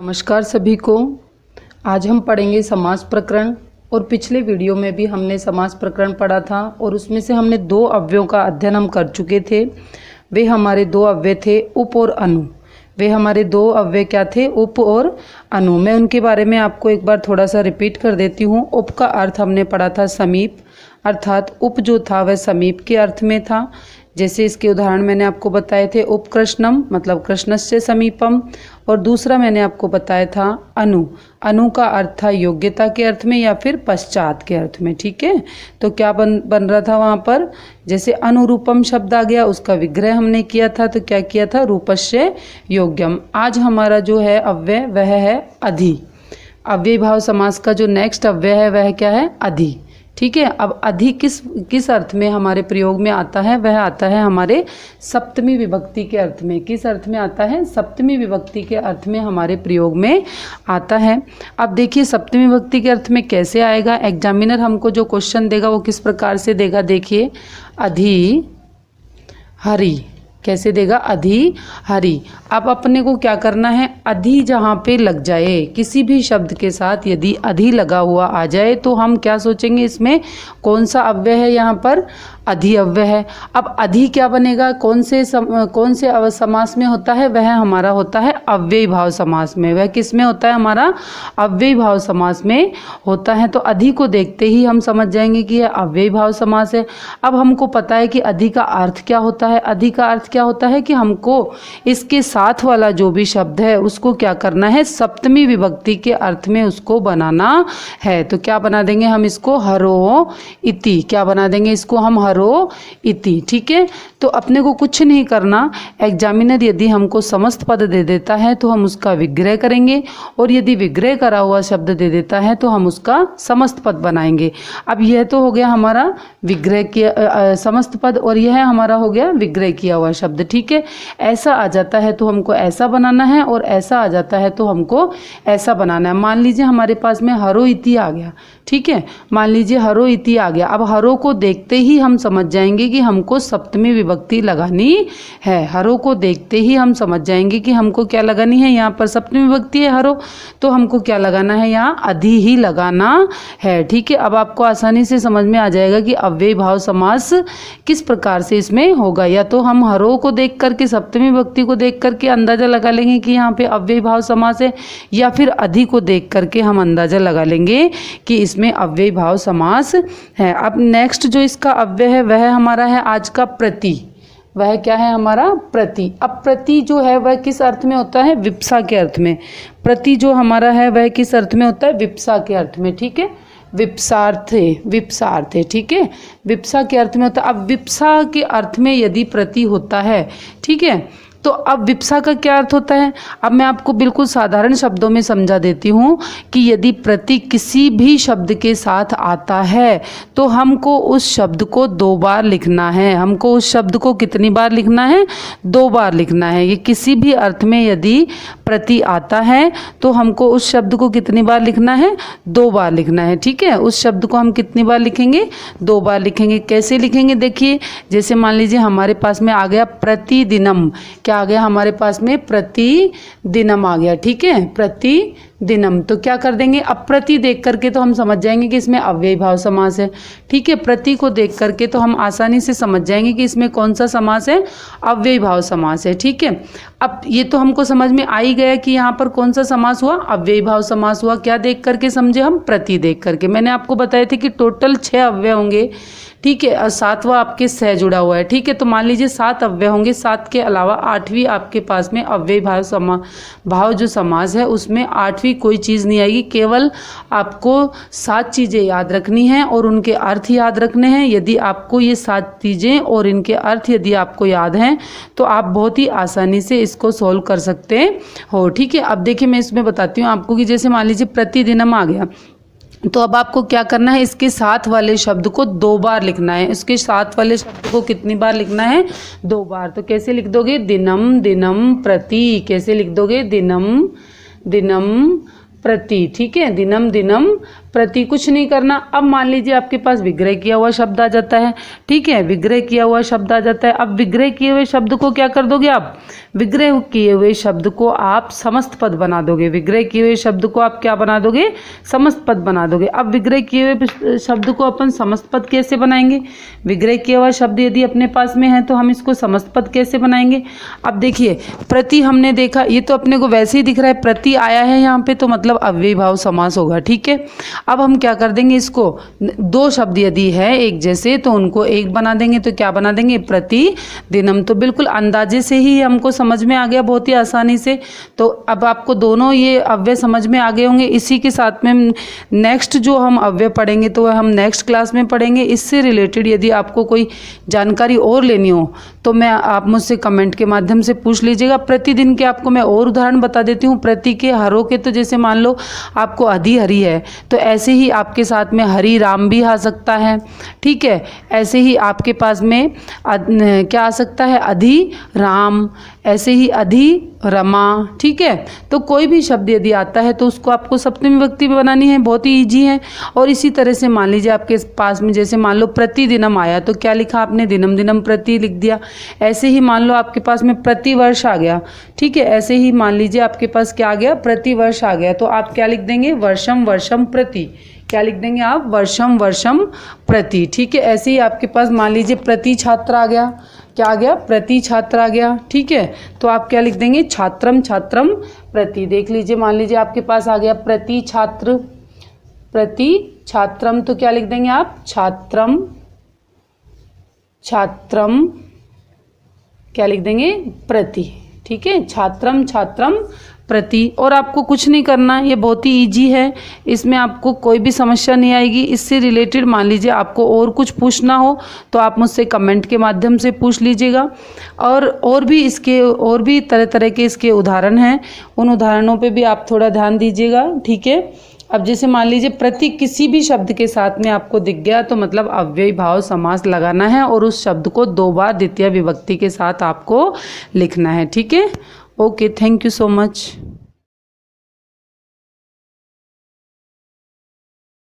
नमस्कार सभी को। आज हम पढ़ेंगे समास प्रकरण। और पिछले वीडियो में भी हमने समास प्रकरण पढ़ा था और उसमें से हमने दो अव्ययों का अध्ययन हम कर चुके थे। वे हमारे दो अव्यय थे उप और अनु। वे हमारे दो अव्यय क्या थे? उप और अनु। मैं उनके बारे में आपको एक बार थोड़ा सा रिपीट कर देती हूँ। उप का अर्थ हमने पढ़ा था समीप, अर्थात उप जो था वह समीप के अर्थ में था। जैसे इसके उदाहरण मैंने आपको बताए थे उपकृष्णम मतलब कृष्णस्य समीपम, और दूसरा मैंने आपको बताया था अनु। अनु का अर्थ था योग्यता के अर्थ में या फिर पश्चात के अर्थ में। ठीक है, तो क्या बन रहा था वहाँ पर? जैसे अनुरूपम शब्द आ गया, उसका विग्रह हमने किया था, तो क्या किया था? रूपस्य योग्यम। आज हमारा जो है अव्यय वह है अधि। अव्ययी भाव समास का जो नेक्स्ट अव्यय है वह क्या है? अधि। ठीक है, अब अधि किस अर्थ में हमारे प्रयोग में आता है? वह आता है हमारे सप्तमी विभक्ति के अर्थ में। किस अर्थ में आता है? सप्तमी विभक्ति के अर्थ में हमारे प्रयोग में आता है। अब देखिए सप्तमी विभक्ति के अर्थ में कैसे आएगा। एग्जामिनर हमको जो क्वेश्चन देगा वो किस प्रकार से देगा, देखिए। अधि हरि, कैसे देगा? अधि हरि। अब अपने को क्या करना है? अधि जहाँ पे लग जाए, किसी भी शब्द के साथ यदि अधि लगा हुआ आ जाए तो हम क्या सोचेंगे, इसमें कौन सा अव्यय है? यहाँ पर अधि अव्यय है। अब अधि क्या बनेगा? कौन से समास में होता है? वह हमारा होता है अव्ययी भाव समास में। वह किस में होता है? हमारा अव्ययी भाव समास में होता है। तो अधि को देखते ही हम समझ जाएंगे कि यह अव्ययी भाव समास है। अब हमको पता है कि अधि का अर्थ क्या होता है। अधि का अर्थ क्या होता है कि हमको इसके साथ वाला जो भी शब्द है उसको क्या करना है? सप्तमी विभक्ति के अर्थ में उसको बनाना है। तो क्या बना देंगे हम इसको? हरो इति। क्या बना देंगे इसको हम? हरो इति। ठीक है, तो अपने को कुछ नहीं करना। एग्जामिनर यदि हमको समस्त पद दे देता है तो हम उसका विग्रह करेंगे, और यदि विग्रह करा हुआ शब्द दे देता है तो हम उसका समस्त पद बनाएंगे। अब यह तो हो गया हमारा विग्रह किया समस्त पद, और यह हमारा हो गया विग्रह किया हुआ शब्द। ठीक है, ऐसा आ जाता है तो हमको ऐसा बनाना है, और ऐसा आ जाता है तो हमको ऐसा बनाना है। मान लीजिए हमारे पास में हरो इति आ गया। ठीक है, मान लीजिए हरो इति आ गया। अब हरो को देखते ही हम समझ जाएंगे कि हमको सप्तमी विभक्ति लगानी है। हरो को देखते ही हम समझ जाएंगे कि हमको क्या लगानी है। यहाँ पर सप्तमी विभक्ति है हरो, तो हमको क्या लगाना है? यहाँ अधि ही लगाना है। ठीक है, अब आपको आसानी से समझ में आ जाएगा कि अव्ययी भाव समास किस प्रकार से इसमें होगा। या तो हम हरो को देख करके, सप्तमी विभक्ति को देख करके अंदाजा लगा लेंगे कि यहाँ पे अव्ययी भाव समास है, या फिर अधि को देख करके हम अंदाजा लगा लेंगे कि इसमें अव्ययी भाव समास है। अब नेक्स्ट जो इसका अव्यय है वह हमारा है आज का प्रति। वह क्या है? हमारा प्रति। अब प्रति जो है वह किस अर्थ में होता है? विप्सा के अर्थ में। प्रति जो हमारा है वह किस अर्थ में होता है? विप्सा के अर्थ में। ठीक है, विप्सार्थे, विप्सार्थे। ठीक है, विप्सा के अर्थ में होता है। अब विप्सा के अर्थ में यदि प्रति होता है, ठीक है, तो अब विप्सा का क्या अर्थ होता है? अब मैं आपको बिल्कुल साधारण शब्दों में समझा देती हूँ कि यदि प्रति किसी भी शब्द के साथ आता है तो हमको उस शब्द को दो बार लिखना है। हमको उस शब्द को कितनी बार लिखना है? दो बार लिखना है। ये किसी भी अर्थ में यदि प्रति आता है तो हमको उस शब्द को कितनी बार लिखना है? दो बार लिखना है। ठीक है, उस शब्द को हम कितनी बार लिखेंगे? दो बार लिखेंगे। कैसे लिखेंगे? देखिए, जैसे मान लीजिए हमारे पास में आ गया प्रतिदिनम। क्या आ गया हमारे पास में? प्रतिदिनम आ गया। ठीक है, प्रतिदिनम। तो क्या कर देंगे? अब प्रति देख करके तो हम समझ जाएंगे कि इसमें अव्ययी भाव समास है। ठीक है, प्रति को देख करके तो हम आसानी से समझ जाएंगे कि इसमें कौन सा समास है? अव्ययी भाव समास है। ठीक है, अब ये तो हमको समझ में आ ही गया कि यहाँ पर कौन सा समास हुआ? अव्ययी भाव समास हुआ। क्या देख करके समझे हम? प्रति देख करके। मैंने आपको बताया था कि टोटल 6 अव्यय होंगे। ठीक है, और 7वां आपके सह जुड़ा हुआ है। ठीक है, तो मान लीजिए 7 अव्यय होंगे। 7 के अलावा 8वीं आपके पास में अव्ययी भाव जो समास है उसमें 8वीं कोई चीज़ नहीं आएगी। केवल आपको 7 चीज़ें याद रखनी हैं और उनके अर्थ याद रखने हैं। यदि आपको ये 7 चीज़ें और इनके अर्थ यदि आपको याद हैं तो आप बहुत ही आसानी से इसको सॉल्व कर सकते हो। ठीक है, अब देखिए मैं इसमें बताती हूँ आपको कि जैसे मान लीजिए प्रतिदिनम आ गया, तो अब आपको क्या करना है? इसके साथ वाले शब्द को 2 बार लिखना है। इसके साथ वाले शब्द को कितनी बार लिखना है? 2 बार। तो कैसे लिख दोगे? दिनम दिनम प्रति। कैसे लिख दोगे? दिनम दिनम प्रति। ठीक है, दिनम दिनम प्रति, कुछ नहीं करना। अब मान लीजिए आपके पास विग्रह किया हुआ शब्द आ जाता है, ठीक है, विग्रह किया हुआ शब्द आ जाता है। अब विग्रह किए हुए शब्द को क्या कर दोगे आप, विग्रह किए हुए शब्द को आप समस्त पद बना दोगे। विग्रह किए हुए शब्द को आप क्या बना दोगे, समस्त पद बना दोगे। अब विग्रह किए हुए शब्द को अपन समस्त पद कैसे बनाएंगे, विग्रह किया हुआ शब्द यदि अपने पास में है तो हम इसको समस्त पद कैसे बनाएंगे। अब देखिए प्रति हमने देखा, ये तो अपने को वैसे ही दिख रहा है, प्रति आया है यहाँ पे तो मतलब अव्ययीभाव समास होगा, ठीक है। अब हम क्या कर देंगे, इसको दो शब्द यदि है एक जैसे तो उनको एक बना देंगे, तो क्या बना देंगे, प्रतिदिनम। तो बिल्कुल अंदाजे से ही हमको समझ में आ गया, बहुत ही आसानी से। तो अब आपको दोनों ये अव्यय समझ में आ गए होंगे। इसी के साथ में नेक्स्ट जो हम अव्यय पढ़ेंगे तो वह हम नेक्स्ट क्लास में पढ़ेंगे। इससे रिलेटेड यदि आपको कोई जानकारी और लेनी हो तो मैं आप मुझसे कमेंट के माध्यम से पूछ लीजिएगा। प्रतिदिन के आपको मैं और उदाहरण बता देती हूँ। प्रति के, हरों के, तो जैसे मान लो आपको अधि हरि है तो ऐसे ही आपके साथ में हरि राम भी आ सकता है, ठीक है। ऐसे ही आपके पास में क्या आ सकता है, अधि राम, ऐसे ही अधि रमा, ठीक है। तो कोई भी शब्द यदि आता है तो उसको आपको सप्तमी विभक्ति में बनानी है, बहुत ही ईजी है। और इसी तरह से मान लीजिए आपके पास में जैसे मान लो प्रतिदिनम आया तो क्या लिखा आपने, दिनम दिनम प्रति लिख दिया। ऐसे ही मान लो आपके पास में प्रतिवर्ष आ गया, ठीक है। ऐसे ही मान लीजिए आपके पास क्या आ गया, प्रतिवर्ष आ गया तो आप क्या लिख देंगे, वर्षम वर्षम प्रति, क्या लिख देंगे आप, वर्षम वर्षम प्रति, ठीक है। ऐसे ही आपके पास मान लीजिए प्रति छात्र आ गया, क्या आ गया, प्रति छात्र आ गया, ठीक है। तो आप क्या लिख देंगे, छात्रम छात्रम प्रति। देख लीजिए मान लीजिए आपके पास आ गया प्रति छात्र, प्रति छात्रम, तो क्या लिख देंगे आप, छात्रम छात्रम, क्या लिख देंगे, प्रति, ठीक है, छात्रम छात्रम प्रति। और आपको कुछ नहीं करना है, ये बहुत ही इजी है, इसमें आपको कोई भी समस्या नहीं आएगी। इससे रिलेटेड मान लीजिए आपको और कुछ पूछना हो तो आप मुझसे कमेंट के माध्यम से पूछ लीजिएगा। और भी इसके और भी तरह तरह के इसके उदाहरण हैं, उन उदाहरणों पे भी आप थोड़ा ध्यान दीजिएगा, ठीक है। अब जैसे मान लीजिए प्रति किसी भी शब्द के साथ में आपको दिख गया तो मतलब अव्ययीभाव समास लगाना है और उस शब्द को 2 बार द्वितीय विभक्ति के साथ आपको लिखना है, ठीक है। Okay, thank you so much.